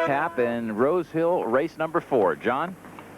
handicap in Rose Hill, race number 4. John?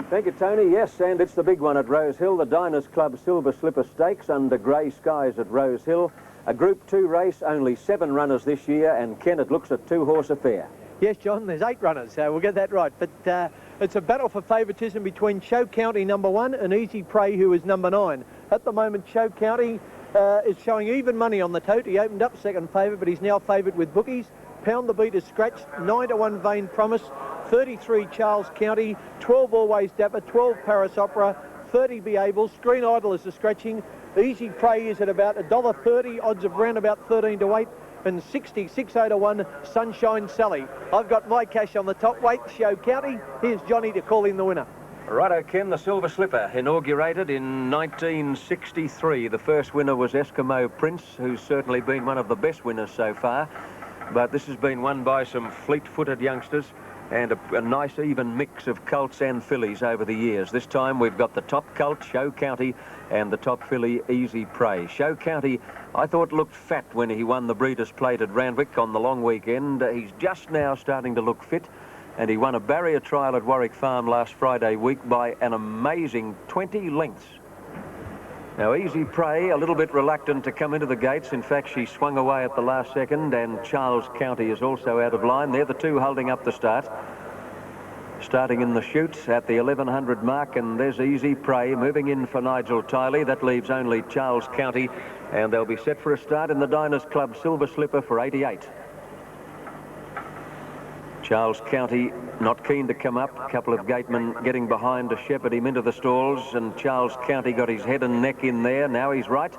Thank you, Tony. Yes, and it's the big one at Rose Hill, the Diners Club Silver Slipper Stakes under grey skies at Rose Hill. A Group 2 race, only 7 runners this year, and Ken, it looks a 2-horse affair. Yes, John, there's 8 runners, we'll get that right. But it's a battle for favouritism between Show County number 1 and Easy Prey, who is number 9. At the moment, Show County is showing even money on the tote. He opened up second favourite, but he's now favoured with bookies. Pound the Beat is scratched, 9-1 Vain Promise, 33 Charles County, 12 Always Dapper, 12 Paris Opera, 30 Be Able, Screen Idol is the scratching. Easy Prey is at about $1.30, odds of round about 13 to 8, and 66-1 Sunshine Sally. I've got my cash on the top weight, Show County. Here's Johnny to call in the winner. Righto, Ken, the Silver Slipper, inaugurated in 1963. The first winner was Eskimo Prince, who's certainly been one of the best winners so far. But this has been won by some fleet-footed youngsters and a nice even mix of colts and fillies over the years. This time we've got the top colt, Show County, and the top filly, Easy Prey. Show County, I thought, looked fat when he won the Breeders' Plate at Randwick on the long weekend. He's just now starting to look fit, and he won a barrier trial at Warwick Farm last Friday week by an amazing 20 lengths. Now, Easy Prey, a little bit reluctant to come into the gates. In fact, she swung away at the last second, and Charles County is also out of line. They're the two holding up the start. Starting in the chute at the 1100 mark, and there's Easy Prey moving in for Nigel Tiley. That leaves only Charles County, and they'll be set for a start in the Diners Club Silver Slipper for 88. Charles County not keen to come up. A couple of gatemen getting behind to shepherd him into the stalls, and Charles County got his head and neck in there. Now he's right.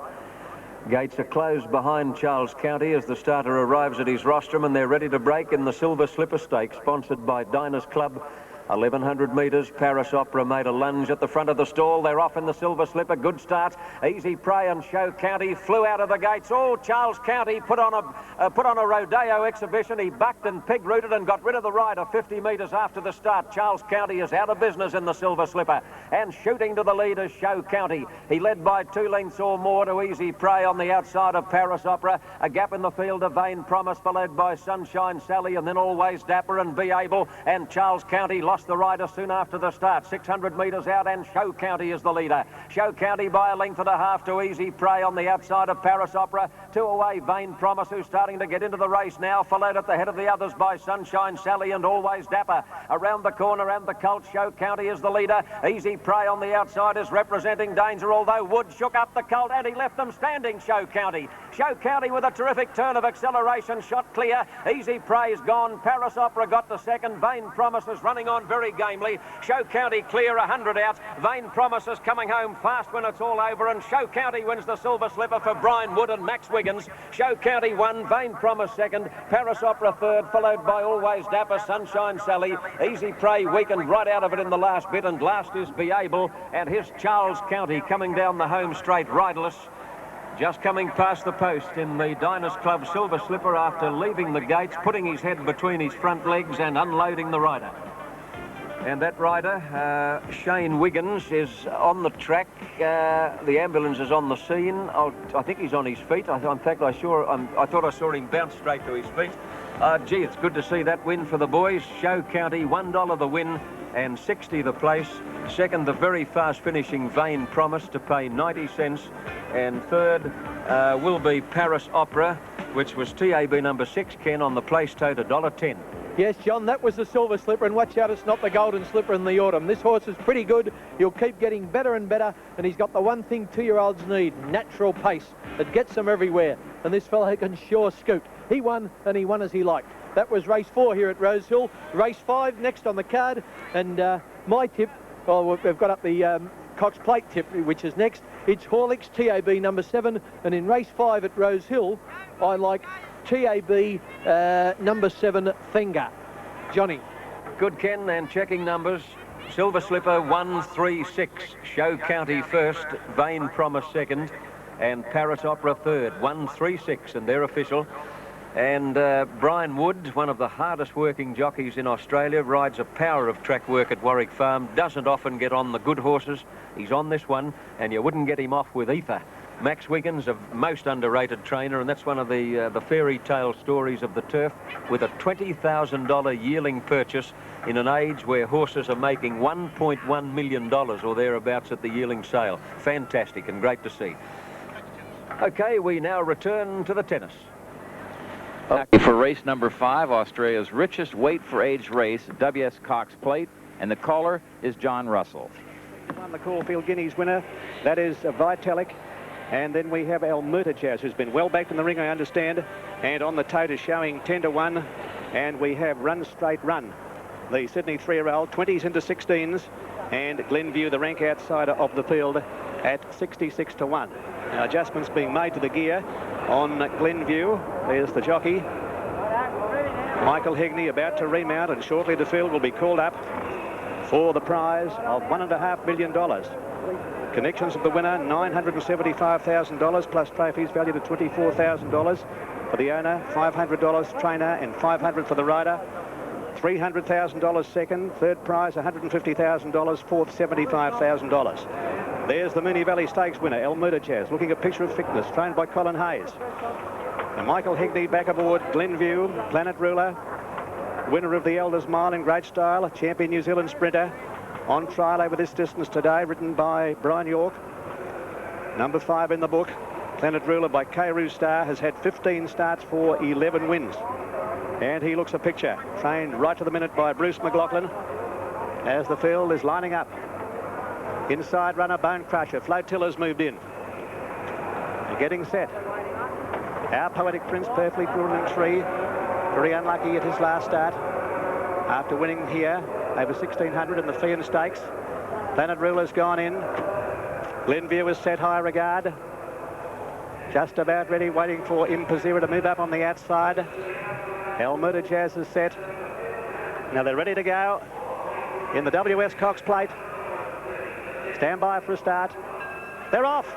Gates are closed behind Charles County as the starter arrives at his rostrum, and they're ready to break in the Silver Slipper Stakes, sponsored by Diners Club. 1100 metres, Paris Opera made a lunge at the front of the stall. They're off in the Silver Slipper. Good start. Easy Prey and Show County flew out of the gates. Oh, Charles County put on a rodeo exhibition. He bucked and pig-rooted and got rid of the rider 50 metres after the start. Charles County is out of business in the Silver Slipper, and shooting to the lead is Show County. He led by 2 lengths or more to Easy Prey on the outside of Paris Opera. A gap in the field of Vain Promise, followed by Sunshine Sally, and then Always Dapper and Be Able, and Charles County lost the rider soon after the start. 600 metres out, and Show County is the leader. Show County by a length and a half to Easy Prey on the outside of Paris Opera. 2 away, Vain Promise, who's starting to get into the race now, followed at the head of the others by Sunshine Sally and Always Dapper. Around the corner, and the colt, Show County is the leader. Easy Prey on the outside is representing danger, although Wood shook up the colt and he left them standing, Show County. Show County with a terrific turn of acceleration, shot clear. Easy Prey's gone. Paris Opera got the second. Vain Promise is running on very gamely. Show County clear, 100 out. Vain Promise is coming home fast when it's all over, and Show County wins the Silver Slipper for Brian Wood and Max Wiggins. Show County 1, Vain Promise 2nd, Paris Opera 3rd, followed by Always Dapper, Sunshine Sally. Easy Prey weakened right out of it in the last bit, and last is Be Able, and here's Charles County coming down the home straight riderless. Just coming past the post in the Diners Club Silver Slipper after leaving the gates, putting his head between his front legs and unloading the rider. And that rider, Shane Wiggins, is on the track. The ambulance is on the scene. I think he's on his feet. In fact, I thought I saw him bounce straight to his feet. Gee, it's good to see that win for the boys. Show County, $1 the win and 60 the place. Second, the very fast finishing Vain Promise to pay 90 cents. And third will be Paris Opera, which was TAB number 6, Ken, on the place tote, $1.10. Yes, John, that was the Silver Slipper, and watch out, it's not the Golden Slipper in the autumn. This horse is pretty good. He'll keep getting better and better, and he's got the one thing 2-year-olds need, natural pace. It gets them everywhere, and this fellow can sure scoot. He won, and he won as he liked. That was race 4 here at Rose Hill. Race 5 next on the card, and my tip, well, we've got up the Cox Plate tip, which is next. It's Horlicks, TAB number 7, and in race 5 at Rose Hill, I like TAB number 7, Finger. Johnny. Good, Ken, and checking numbers. Silver Slipper 136, Show County 1st, Vain Promise 2nd, and Paris Opera 3rd. 136, and they're official. And Brian Wood, one of the hardest working jockeys in Australia, rides a power of track work at Warwick Farm, doesn't often get on the good horses. He's on this one, and you wouldn't get him off with ether. Max Wiggins, a most underrated trainer, and that's one of the fairy tale stories of the turf, with a $20,000 yearling purchase in an age where horses are making $1.1 million or thereabouts at the yearling sale. Fantastic and great to see. Okay, we now return to the tennis. For race number 5, Australia's richest weight for age race, W.S. Cox Plate, and the caller is John Russell. Won the Caulfield Guineas winner, that is Vitalik. And then we have Almurtajaz, who's been well backed in the ring, I understand, and on the tote is showing 10-1. And we have Run Straight Run, the Sydney 3-year-old, 20s into 16s, and Glenview, the rank outsider of the field, at 66-1. Now, adjustments being made to the gear on Glenview. There's the jockey, Michael Hegney, about to remount, and shortly the field will be called up for the prize of $1.5 million. Connections of the winner, $975,000 plus trophies valued at $24,000 for the owner, $500 trainer, and $500 for the rider. $300,000 second, third prize $150,000, fourth $75,000. There's the Moonee Valley Stakes winner, Almurtajaz, looking a picture of fitness, trained by Colin Hayes. And Michael Hegney back aboard Glenview, Planet Ruler, winner of the Elders Mile in great style, champion New Zealand sprinter, on trial over this distance today, written by Brian York. Number 5 in the book, Planet Ruler by Kairu Star, has had 15 starts for 11 wins. And he looks a picture, trained right to the minute by Bruce McLaughlin, as the field is lining up. Inside runner, Bone Crusher. Flotilla's moved in. They're getting set. Our Poetic Prince, perfectly drawn in 3. Very unlucky at his last start after winning here over 1600 in the Fian Stakes. Planet Ruler's gone in. Glenview is set high regard. Just about ready, waiting for Impazira to move up on the outside. Almurtajaz is set. Now they're ready to go in the W.S. Cox Plate. Stand by for a start. They're off.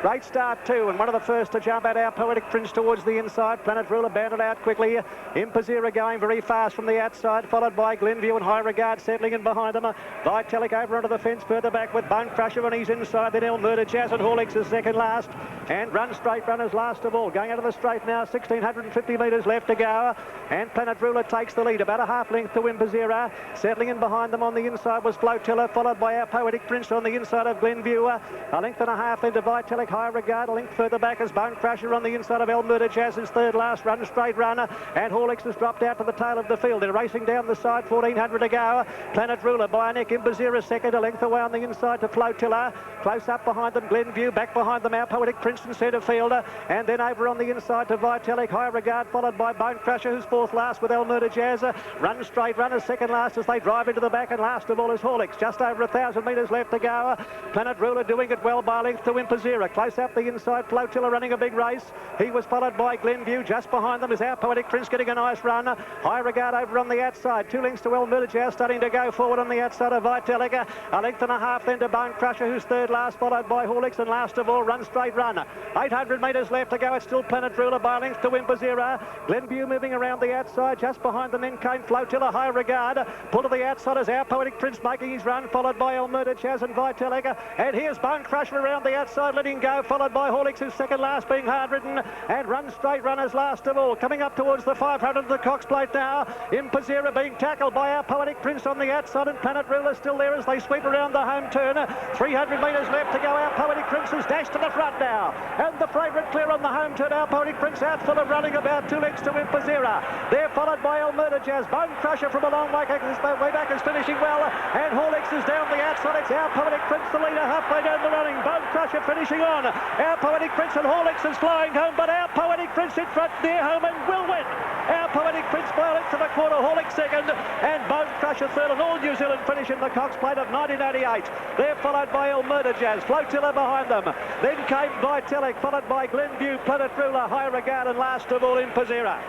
Great start too, and one of the first to jump at Our Poetic Prince towards the inside. Planet Ruler banded out quickly. Impazira going very fast from the outside, followed by Glenview and High Regard settling in behind them. Vitalik over onto the fence further back with Bone Crusher on his inside. Then Almurtajaz and Horlicks is second last. And Run Straight Runners last of all. Going out of the straight now, 1,650 metres left to go. And Planet Ruler takes the lead, about a half length to Impazira. Settling in behind them on the inside was Flotilla, followed by Our Poetic Prince on the inside of Glenview. A length and a half into Vitalik. High Regard, a length further back as Bone Crusher on the inside of Almurtajaz, his third last. Run Straight Runner, and Horlicks has dropped out to the tail of the field. They're racing down the side, 1,400 to go. Planet Ruler by a neck. Impazira second, a length away on the inside to Flotilla. Close up behind them, Glenview. Back behind them, Our Poetic Prince in centre fielder. And then over on the inside to Vitalik. High Regard, followed by Bone Crusher, who's fourth last with Almurtajaz. Run Straight Runner second last as they drive into the back, and last of all is Horlicks. Just over 1,000 metres left to go. Planet Ruler doing it well by a length to Impazira. Close up the inside, Flotilla running a big race. He was followed by Glenview. Just behind them is Our Poetic Prince getting a nice run. High Regard over on the outside. 2 lengths to Almurtajaz, starting to go forward on the outside of Vitalik. A length and a half then to Bone Crusher, who's third last, followed by Horlicks, and last of all Run Straight Run. 800 metres left to go. It's still Planet Ruler by a length to Impazira. Glenview moving around the outside. Just behind them then came Flotilla. High Regard. Pull to the outside as Our Poetic Prince making his run, followed by Almurtajaz and Vitalik. And here's Bone Crusher around the outside, letting go, followed by Horlicks, who's second last, being hard ridden, and Run Straight Runners last of all. Coming up towards the 500 of the Cox Plate now. Impazira being tackled by Our Poetic Prince on the outside, and Planet Ruler still there as they sweep around the home turn. 300 metres left to go. Our Poetic Prince has dashed to the front now, and the favourite clear on the home turn. Our Poetic Prince out full of running, about 2 lengths to Impazira. They're followed by Almurtajaz. Bone Crusher from a long way back is finishing well, and Horlicks is down the outside. It's Our Poetic Prince the leader halfway down the running. Bone Crusher finishing on. Our Poetic Prince and Horlicks is flying home, but Our Poetic Prince in front near home and will win. Our Poetic Prince by a length to the quarter, Horlicks second, and Bone Crusher third, and all New Zealand finish in the Cox Plate of 1988. They're followed by Almurtajaz, Flotilla behind them. Then came Vitalik, followed by Glenview, Planet Ruler, High Regard, and last of all Impazira.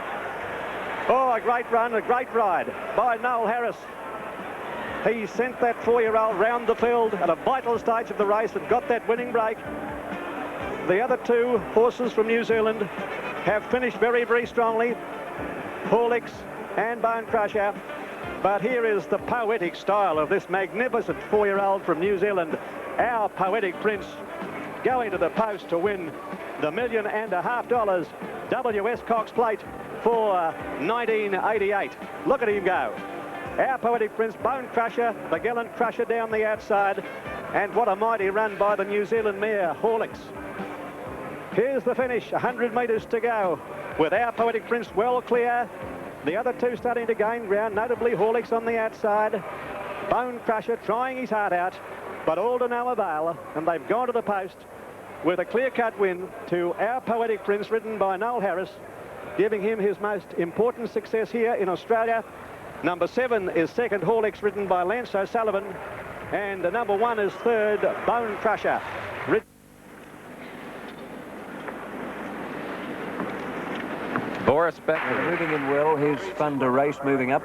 Oh, a great run, a great ride by Noel Harris. He sent that 4-year-old round the field at a vital stage of the race and got that winning break. The other 2 horses from New Zealand have finished very, very strongly, Horlicks and Bone Crusher. But here is the poetic style of this magnificent 4-year-old from New Zealand, Our Poetic Prince. going to the post to win the $1.5 million WS Cox Plate for 1988. Look at him go. Our Poetic Prince, Bone Crusher, the Gallant Crusher down the outside, and what a mighty run by the New Zealand mare, Horlicks. Here's the finish, 100 metres to go, with Our Poetic Prince well clear. The other two starting to gain ground, notably Horlicks on the outside. Bone Crusher trying his heart out, but all to no avail, and they've gone to the post with a clear-cut win to Our Poetic Prince, ridden by Noel Harris, giving him his most important success here in Australia. Number 7 is second, Horlicks, ridden by Lance O'Sullivan, and number 1 is third, Bone Crusher. Boris Becker moving in well. Here's Thunder Race moving up.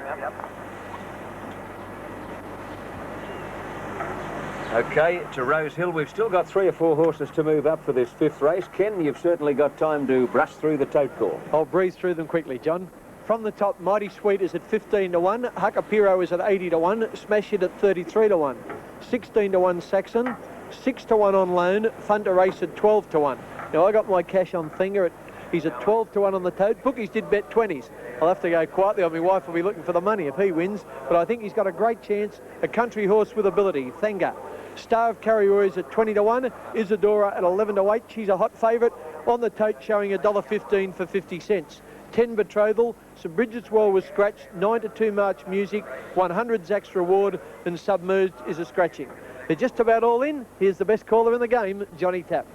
Okay, to Rose Hill. We've still got 3 or 4 horses to move up for this 5th race. Ken, you've certainly got time to brush through the tote call. I'll breeze through them quickly, John. From the top, Mighty Sweet is at 15 to 1. Hakapiro is at 80 to 1. Smash Hit at 33 to 1. 16 to 1 Saxon. 6 to 1 on loan. Fun to Race at 12 to 1. Now I got my cash on Finger. He's at 12 to 1 on the tote. Bookies did bet 20s. I'll have to go quietly, or my wife will be looking for the money if he wins. But I think he's got a great chance. A country horse with ability, Thenga. Star of Carrioy is at 20 to 1. Isadora at 11 to 8. She's a hot favourite. On the tote showing $1.15 for 50 cents. 10 Betrothal. St Bridget's Well was scratched. 9 to 2 March Music. 100 Zach's Reward. And Submerged is a scratching. They're just about all in. Here's the best caller in the game, Johnny Tapp.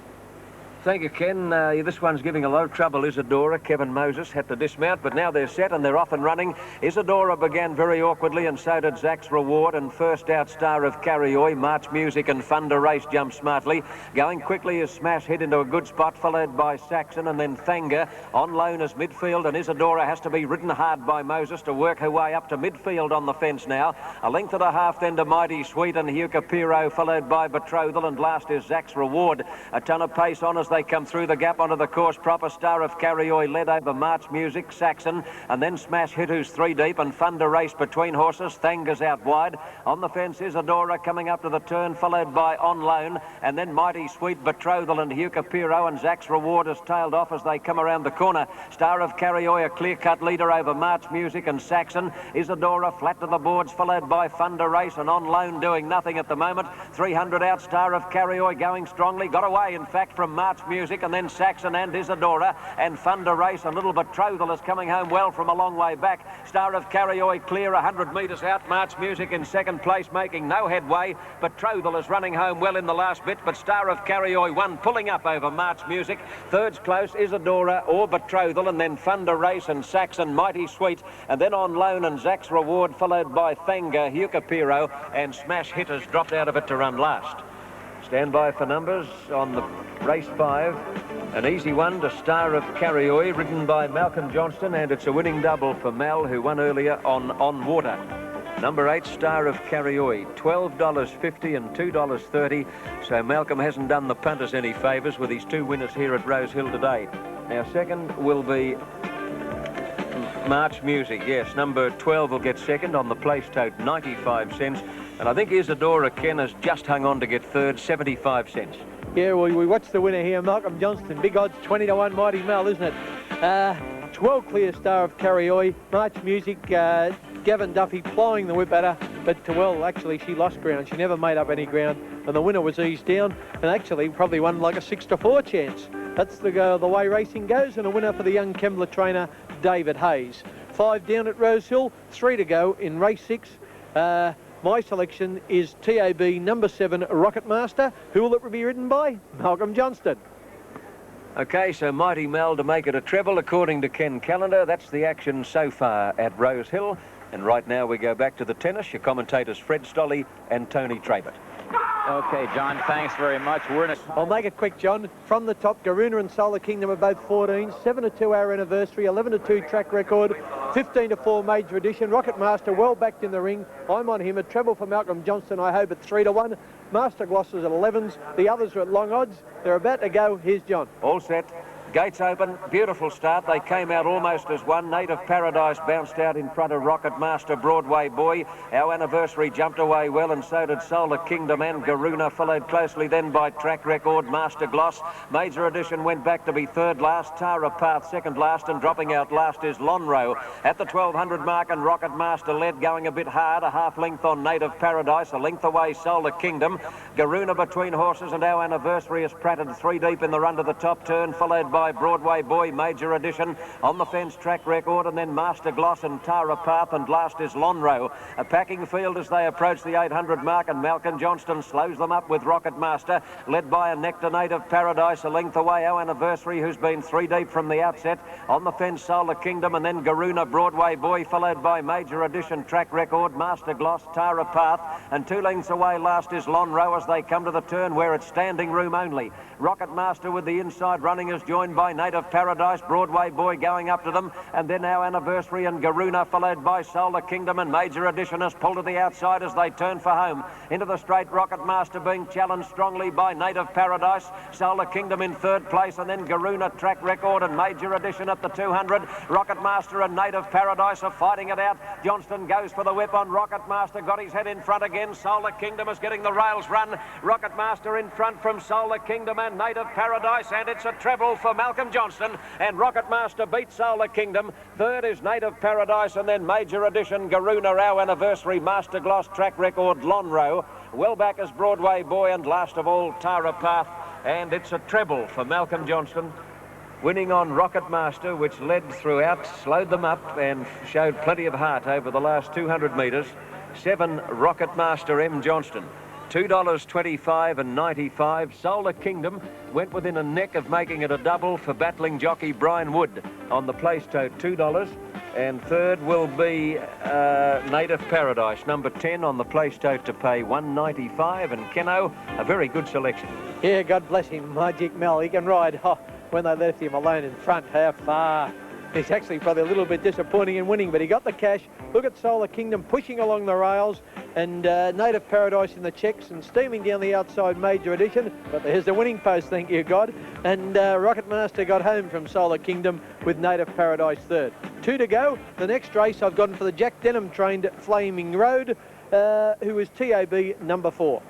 Thank you, Ken. This one's giving a lot of trouble, Isadora. Kevin Moses had to dismount, but now they're set and they're off and running. Isadora began very awkwardly, and so did Zach's Reward, and first out Star of Carrioy. March Music and Thunder Race jumped smartly. Going quickly is Smash Hit into a good spot, followed by Saxon, and then Thanger on loan as midfield, and Isadora has to be ridden hard by Moses to work her way up to midfield on the fence now. A length and a half then to Mighty Sweet and Hakapiro, followed by Betrothal, and last is Zach's Reward. A ton of pace on as they come through the gap onto the course proper. Star of Carrioy led over March Music, Saxon, and then Smash Hit, who's 3 deep, and Thunder Race between horses. Thanger's out wide. On the fence, Isadora coming up to the turn, followed by On Loan, and then Mighty Sweet, Betrothal, and Hakapiro, and Zach's Reward has tailed off as they come around the corner. Star of Carrioy, a clear-cut leader over March Music and Saxon. Isadora flat to the boards, followed by Thunder Race, and On Loan doing nothing at the moment. 300 out, Star of Carrioy going strongly. Got away, in fact, from March Music, and then Saxon and Isadora, and Thunder Race. A little Betrothal is coming home well from a long way back. Star of Carrioy clear 100 metres out. March Music in second place, making no headway. Betrothal is running home well in the last bit, but Star of Carrioy won, pulling up over March Music. Third's close, Isadora or Betrothal, and then Thunder Race and Saxon, Mighty Sweet, and then On Loan and Zach's Reward, followed by Thanger, Hakapiro, and Smash Hit has dropped out of it to run last. Stand by for numbers on the race 5. An easy one to Star of Carrioy, ridden by Malcolm Johnston, and it's a winning double for Mal, who won earlier on Water. Number 8, Star of Carrioy, $12.50 and $2.30. So Malcolm hasn't done the punters any favours with his 2 winners here at Rose Hill today. Now second will be March Music. Yes, number 12 will get second on the place tote, 95 cents. And I think Isadora, Ken, has just hung on to get third, 75 cents. Yeah, well, we watched the winner here, Malcolm Johnston. Big odds, 20 to 1, Mighty Mel, isn't it? 12 clear, Star of Carrioy. March Music, Gavin Duffy plying the whip at her. But, well, actually, she lost ground. She never made up any ground. And the winner was eased down. And actually, probably won like a 6 to 4 chance. That's the way racing goes. And a winner for the young Kembla trainer, David Hayes. 5 down at Rose Hill, 3 to go in race 6. My selection is TAB number 7, Rocket Master. Who will it be ridden by? Malcolm Johnston. OK, so Mighty Mel to make it a treble, according to Ken Callender. That's the action so far at Rose Hill. And right now we go back to the tennis. Your commentators Fred Stolle and Tony Trabert. Okay, John, thanks very much. I'll make it quick, John. From the top, Garuna and Solar Kingdom are both 14. 7 to 2 our anniversary, 11 to 2 track record, 15 to 4 major edition. Rocket Master well backed in the ring. I'm on him. A treble for Malcolm Johnston, I hope, at 3 to 1. Master Glosses at 11s. The others are at long odds. They're about to go. Here's John. All set. Gates open, beautiful start. They came out almost as one. Native Paradise bounced out in front of Rocket Master, Broadway Boy. Our Anniversary jumped away well, and so did Solar Kingdom and Garuna, followed closely then by Track Record, Master Gloss. Major Edition went back to be third last. Tara Path second last, and dropping out last is Lonro at the 1200 mark, and Rocket Master led, going a bit hard, a half length on Native Paradise, a length away Solar Kingdom. Garuna between horses, and Our Anniversary is pratted 3 deep in the run to the top turn, followed by Broadway Boy, Major Edition, on the fence Track Record, and then Master Gloss and Tara Path, and last is Lonro. A packing field as they approach the 800 mark, and Malcolm Johnston slows them up with Rocket Master, led by a Nectar Native Paradise, a length away Our Anniversary, who's been 3 deep from the outset. On the fence Solar Kingdom, and then Garuna, Broadway Boy, followed by Major Edition, Track Record, Master Gloss, Tara Path, and 2 lengths away last is Lonro as they come to the turn where it's standing room only. Rocket Master with the inside running is joined by Native Paradise, Broadway Boy going up to them, and then Our Anniversary and Garuna, followed by Solar Kingdom, and Major Edition has pulled to the outside as they turn for home. Into the straight, Rocket Master being challenged strongly by Native Paradise, Solar Kingdom in third place, and then Garuna, Track Record, and Major Edition at the 200. Rocket Master and Native Paradise are fighting it out. Johnston goes for the whip on Rocket Master, got his head in front again. Solar Kingdom is getting the rails run. Rocket Master in front from Solar Kingdom and Native Paradise, and it's a treble for Malcolm Johnston, and Rocket Master beats Solar Kingdom. Third is Native Paradise, and then Major Edition, Garuna, Our Anniversary, Master Gloss, Track Record, Lonro. Well back is Broadway Boy, and last of all Tara Path, and it's a treble for Malcolm Johnston, winning on Rocket Master, which led throughout, slowed them up and showed plenty of heart over the last 200 metres. 7 Rocket Master M. Johnston. $2.25 and 95. Solar Kingdom went within a neck of making it a double for battling jockey Brian Wood on the place tote, $2. And third will be Native Paradise, number 10 on the place tote to pay $1.95. And Keno, a very good selection. Yeah, God bless him, Magic Mel. He can ride. Oh, when they left him alone in front, how far? He's actually probably a little bit disappointing in winning, but he got the cash. Look at Solar Kingdom pushing along the rails, and Native Paradise in the checks and steaming down the outside, Major Edition. But there's the winning post, thank you, God. And Rocket Master got home from Solar Kingdom with Native Paradise third. 2 to go. The next race I've gone for the Jack Denham trained Flaming Road, who is TAB number 4.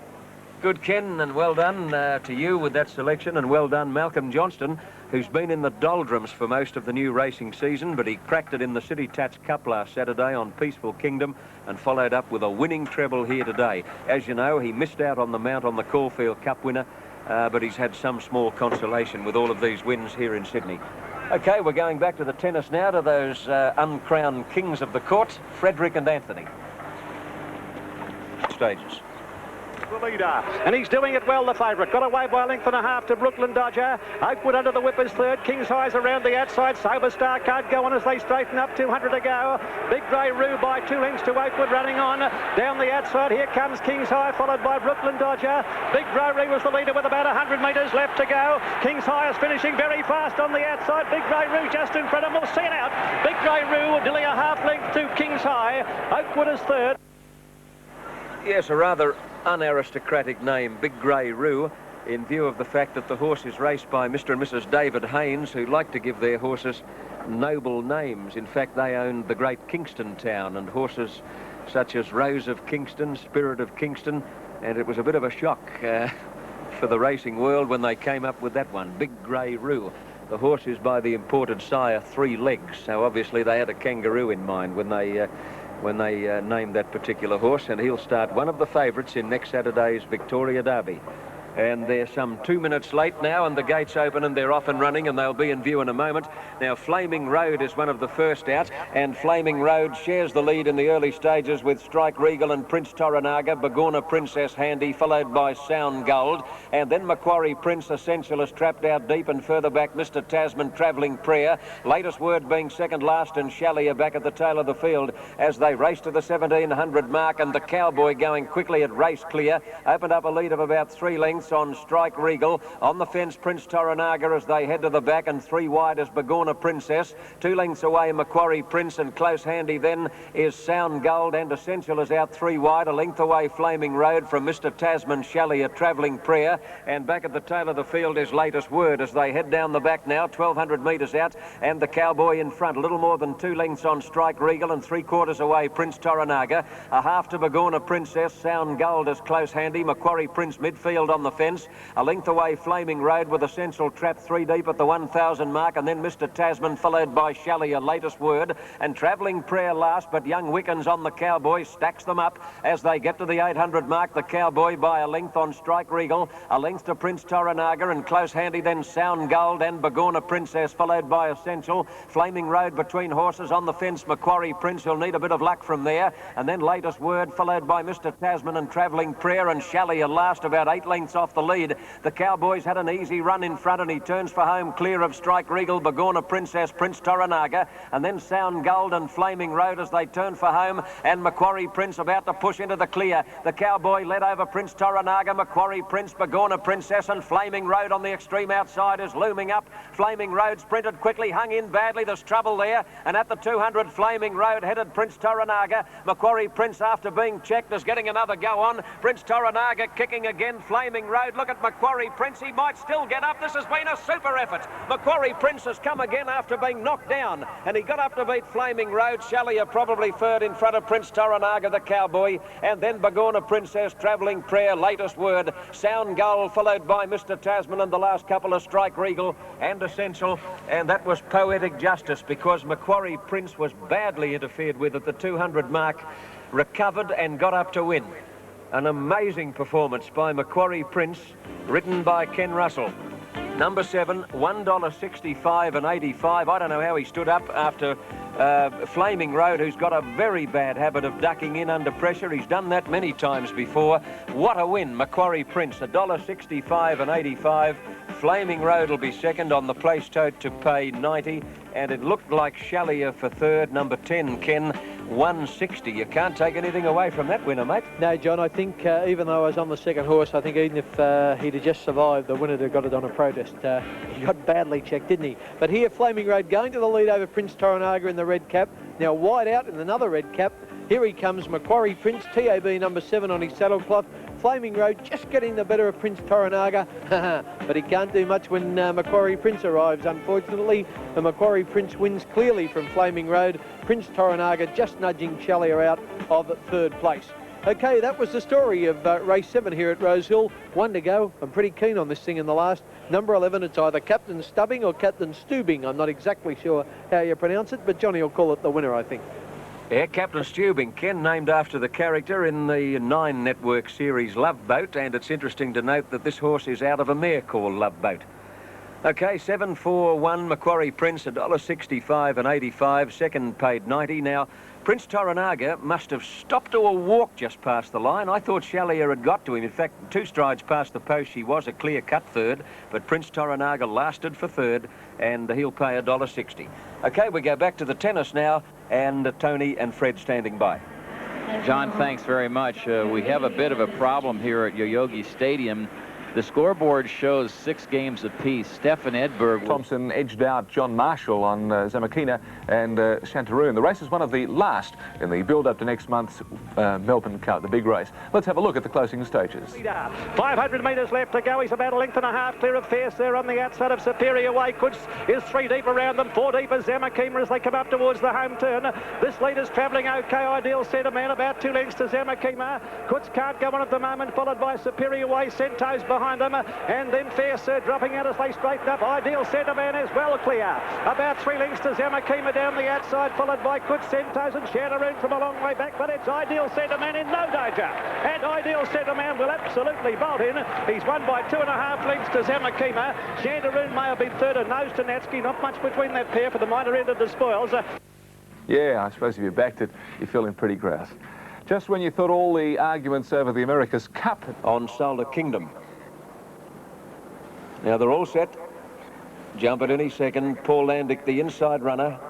Good, Ken, and well done to you with that selection, and well done Malcolm Johnston, who's been in the doldrums for most of the new racing season, but he cracked it in the City Tats Cup last Saturday on Peaceful Kingdom and followed up with a winning treble here today. As you know, he missed out on the mount on the Caulfield Cup winner, but he's had some small consolation with all of these wins here in Sydney. OK, we're going back to the tennis now, to those uncrowned kings of the court, Frederick and Anthony. Stages. The leader, and he's doing it well, the favourite. Got away by a length and a half to Brooklyn Dodger. Oakwood under the whip is third. King's High's around the outside. Sober Star can't go on as they straighten up. 200 to go. Big Grey Roo by 2 lengths to Oakwood running on. Down the outside, here comes King's High, followed by Brooklyn Dodger. Big Grey Roo was the leader with about 100 metres left to go. King's High is finishing very fast on the outside. Big Grey Roo just in front, and we'll see it out. Big Grey Roo nearly a half length to King's High. Oakwood is third. Yes, a rather unaristocratic name, Big Grey Roo, in view of the fact that the horse is raced by Mr. and Mrs. David Haynes, who like to give their horses noble names. In fact, they owned the great Kingston town, and horses such as Rose of Kingston, Spirit of Kingston, and it was a bit of a shock for the racing world when they came up with that one, Big Grey Roo. The horse is by the imported sire Three Legs, so obviously they had a kangaroo in mind when they named that particular horse, and he'll start one of the favourites in next Saturday's Victoria Derby. And they're some 2 minutes late now, and the gates open and they're off and running, and they'll be in view in a moment. Now, Flaming Road is one of the first out, and Flaming Road shares the lead in the early stages with Strike Regal and Prince Toranaga, Bagorna Princess handy, followed by Sound Gold, and then Macquarie Prince Essentialist trapped out deep, and further back Mr. Tasman Travelling Prayer. Latest Word being second last, and Shally are back at the tail of the field as they race to the 1700 mark, and the Cowboy going quickly at race clear, opened up a lead of about 3 lengths. lengths on Strike Regal. On the fence, Prince Toranaga as they head to the back, and 3 wide is Begorna Princess. 2 lengths away, Macquarie Prince, and close handy then is Sound Gold, and Essential is out 3 wide. A length away, Flaming Road from Mr. Tasman Shelley, a travelling prayer. And back at the tail of the field is Latest Word as they head down the back now, 1,200 metres out, and the Cowboy in front. A little more than 2 lengths on Strike Regal, and 3/4 away, Prince Toranaga. A half to Begorna Princess. Sound Gold is close handy. Macquarie Prince midfield on the fence. A length away, Flaming Road with Essential trap 3 deep at the 1,000 mark, and then Mr. Tasman followed by Shelley, a Latest Word, and Travelling Prayer last, but Young Wickens on the Cowboy stacks them up as they get to the 800 mark. The Cowboy by a length on Strike Regal, a length to Prince Toranaga, and close handy then Sound Gold and Begorna Princess, followed by Essential. Flaming Road between horses on the fence, Macquarie Prince will need a bit of luck from there, and then Latest Word followed by Mr. Tasman and Travelling Prayer, and Shelley at last about 8 lengths off the lead. The Cowboys had an easy run in front, and he turns for home clear of Strike Regal, Begorna Princess, Prince Toranaga, and then Sound Gold and Flaming Road as they turn for home, and Macquarie Prince about to push into the clear. The Cowboy led over Prince Toranaga, Macquarie Prince, Begorna Princess, and Flaming Road on the extreme outside is looming up. Flaming Road sprinted quickly, hung in badly, there's trouble there, and at the 200 Flaming Road headed Prince Toranaga. Macquarie Prince, after being checked, is getting another go on. Prince Toranaga kicking again. Flaming Road, look at Macquarie Prince, he might still get up. This has been a super effort. Macquarie Prince has come again after being knocked down, and he got up to beat Flaming Road. Shelley are probably third in front of Prince Toranaga, the Cowboy, and then Begorna Princess, Travelling Prayer, Latest Word, Sound Gold, followed by Mr. Tasman, and the last couple of Strike Regal and Essential. And that was poetic justice, because Macquarie Prince was badly interfered with at the 200 mark, recovered and got up to win. An amazing performance by Macquarie Prince, written by Ken Russell. Number 7, $1.65 and 85. I don't know how he stood up after Flaming Road, who's got a very bad habit of ducking in under pressure. He's done that many times before. What a win, Macquarie Prince, $1.65 and 85. Flaming Road will be second on the place tote to pay 90, and it looked like Shelley for third. Number 10, Ken, 160. You can't take anything away from that winner, mate. No, John, I think even though I was on the second horse, I think even if he'd have just survived, the winner would have got it on a protest. He got badly checked, didn't he? But here, Flaming Road going to the lead over Prince Toranaga in the red cap. Now wide out in another red cap. Here he comes, Macquarie Prince, TAB number 7 on his saddle cloth. Flaming Road just getting the better of Prince Toranaga, but he can't do much when Macquarie Prince arrives, unfortunately. The Macquarie Prince wins clearly from Flaming Road. Prince Toranaga just nudging Shelley out of third place. Okay, that was the story of race 7 here at Rosehill. 1 to go. I'm pretty keen on this thing in the last. Number 11, it's either Captain Stubbing or Captain Stubing. I'm not exactly sure how you pronounce it, but Johnny will call it the winner, I think. Yeah, Captain Stubing, Ken, named after the character in the 9 Network series Love Boat, and it's interesting to note that this horse is out of a mare called Love Boat. Okay, 7-4-1, Macquarie Prince, $1.65 and 85. Second paid 90. Now, Prince Toranaga must have stopped to a walk just past the line. I thought Shelley had got to him. In fact, 2 strides past the post, she was a clear-cut third, but Prince Toranaga lasted for third, and he'll pay $1.60. Okay, we go back to the tennis now, and Tony and Fred standing by. John, thanks very much. We have a bit of a problem here at Yoyogi Stadium. The scoreboard shows 6 games apiece. Stefan Edberg. Thompson edged out John Marshall on Zamakina and Chantaroon. The race is one of the last in the build-up to next month's Melbourne Cup, the big race. Let's have a look at the closing stages. 500 metres left to go. He's about a length and a half clear of Fierce there on the outside of Superior Way. Kutz is 3 deep around them, 4 deep as Zamakina as they come up towards the home turn. This leader's travelling okay. Ideal Centre Man about 2 lengths to Zamakina. Kutz can't go on at the moment, followed by Superior Way. Centos behind them, and then Fierce dropping out as they straighten up. Ideal Centre Man is well clear. About 3 lengths to Zamakima down the outside, followed by Kutz, Centos and Chantaroon from a long way back, but it's Ideal Centre Man in no danger. And Ideal Centre Man will absolutely bolt in. He's won by 2.5 lengths to Zamakima. Chantaroon may have been third and nose to Natsky. Not much between that pair for the minor end of the spoils. Yeah, I suppose if you backed it, you're feeling pretty grouse. Just when you thought all the arguments over the America's Cup on Solder Kingdom. Now they're all set. Jump at any second. Paul Landick, the inside runner.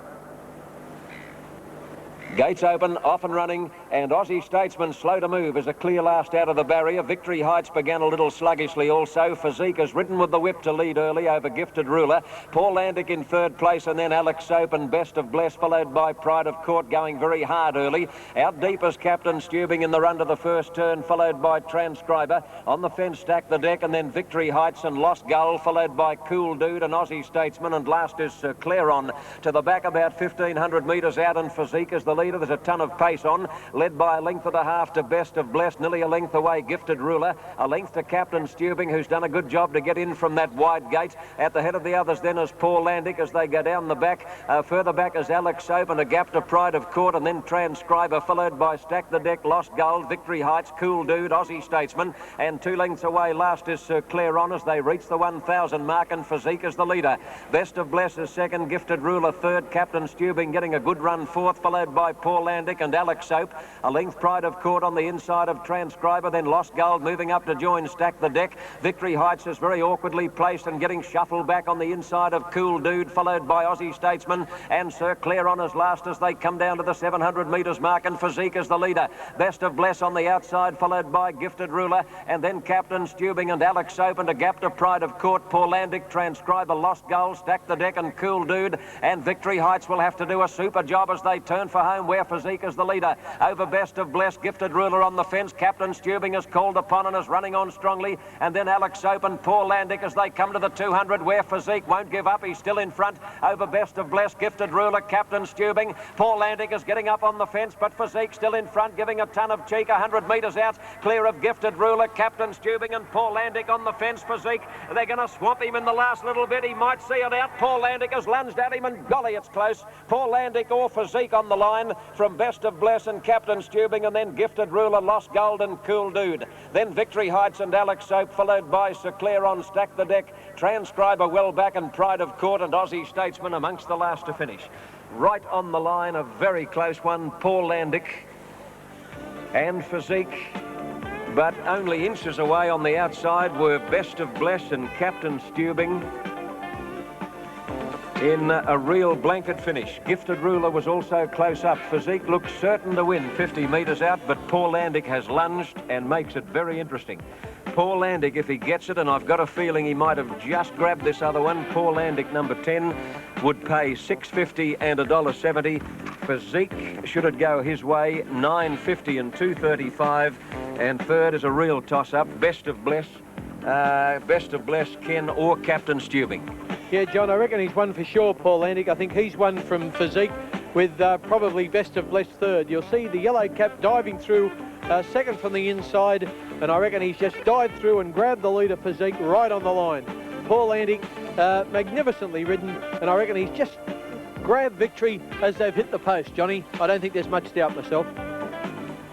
Gates open, off and running. and Aussie Statesman slow to move as a clear last out of the barrier. Victory Heights began a little sluggishly also. Physique has ridden with the whip to lead early over Gifted Ruler. Paul Landic in third place, and then Alex Soap and Best of Bless, followed by Pride of Court going very hard early. Out deep as Captain Stubing in the run to the first turn, followed by Transcriber. On the fence, Stack the Deck, and then Victory Heights and Lost Gull, followed by Cool Dude and Aussie Statesman, and last is Clairon to the back about 1,500 metres out, and Physique is the leader. There's a ton of pace on, led by a length and a half to Best of Bless, nearly a length away Gifted Ruler, a length to Captain Stubing, who's done a good job to get in from that wide gate. At the head of the others then is Paul Landic as they go down the back. Further back is Alex Soap and a gap to Pride of Court, and then Transcriber, followed by Stack the Deck, Lost Gold, Victory Heights, Cool Dude, Aussie Statesman, and 2 lengths away last is Clairon as they reach the 1,000 mark, and Physique is the leader. Best of Bless is second, Gifted Ruler third, Captain Stubing getting a good run fourth, followed by Paul Landic and Alex Soap. A length Pride of Court on the inside of Transcriber, then Lost Gold moving up to join Stack the Deck. Victory Heights is very awkwardly placed and getting shuffled back on the inside of Cool Dude, followed by Aussie Statesman, and Sir Clairon is last as they come down to the 700 metres mark, and Physique is the leader. Best of Bless on the outside, followed by Gifted Ruler, and then Captain Stubing and Alex Soap, and a gap to Pride of Court, Paul Landic, Transcriber, Lost Gold, Stack the Deck and Cool Dude, and Victory Heights will have to do a super job as they turn for home, where Physique is the leader. Over Best of Bless, Gifted Ruler on the fence, Captain Stubing is called upon and is running on strongly, and then Alex Soap and Paul Landic as they come to the 200, where Physique won't give up, he's still in front. Over Best of Bless, Gifted Ruler, Captain Stubing, Paul Landic is getting up on the fence, but Physique still in front, giving a ton of cheek, 100 metres out, clear of Gifted Ruler, Captain Stubing and Paul Landic on the fence. Physique, they're going to swamp him in the last little bit, he might see it out. Paul Landic has lunged at him, and golly, it's close. Paul Landic or Physique on the line from Best of Bless and Captain Stubing, and then Gifted Ruler, Lost Gold and Cool Dude. Then Victory Heights and Alex Soap, followed by Sir Clairon, Stack the Deck, Transcriber well back, and Pride of Court and Aussie Statesman amongst the last to finish. Right on the line, a very close one, Paul Landic and Physique, but only inches away on the outside were Best of Bless and Captain Stubing in a real blanket finish. Gifted Ruler was also close up. Physique looks certain to win 50 metres out, but Paul Landic has lunged and makes it very interesting. Paul Landic, if he gets it, and I've got a feeling he might have just grabbed this other one, Paul Landic number 10 would pay $6.50 and $1.70. Physique, should it go his way, $9.50 and $2.35, and third is a real toss-up, Best of Bless, Ken or Captain Stubing. Yeah, John, I reckon he's won for sure, Paul Landic. I think he's won from Physique with probably Best of Bless third. You'll see the yellow cap diving through second from the inside, and I reckon he's just dived through and grabbed the leader Physique right on the line. Paul Landic, magnificently ridden, and I reckon he's just grabbed victory as they've hit the post, Johnny. I don't think there's much doubt myself.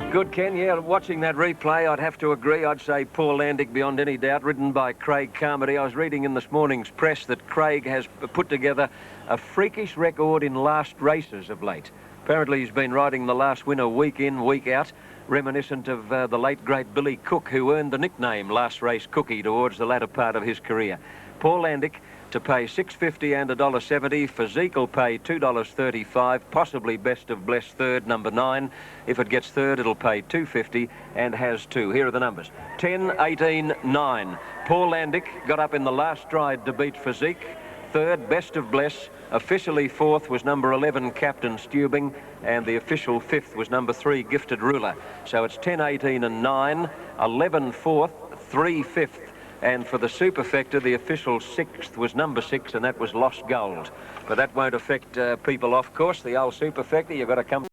Good, Ken. Yeah, watching that replay, I'd have to agree. I'd say Paul Landic beyond any doubt, ridden by Craig Carmody. I was reading in this morning's press that Craig has put together a freakish record in last races of late. Apparently he's been riding the last winner week in, week out, reminiscent of the late, great Billy Cook, who earned the nickname Last Race Cookie towards the latter part of his career. Paul Landic to pay $6.50 and $1.70. Physique will pay $2.35, possibly Best of Bless third, number 9. If it gets third, it'll pay $2.50 and has 2. Here are the numbers. 10, 18, 9. Paul Landic got up in the last stride to beat Physique. Third, Best of Bless. Officially fourth was number 11, Captain Stubing, and the official fifth was number 3, Gifted Ruler. So it's 10, 18 and 9, 11 fourth, 3 fifth. And for the superfecta, the official 6th was number 6, and that was Lost Gold. But that won't affect people off course. The old superfecta, you've got to come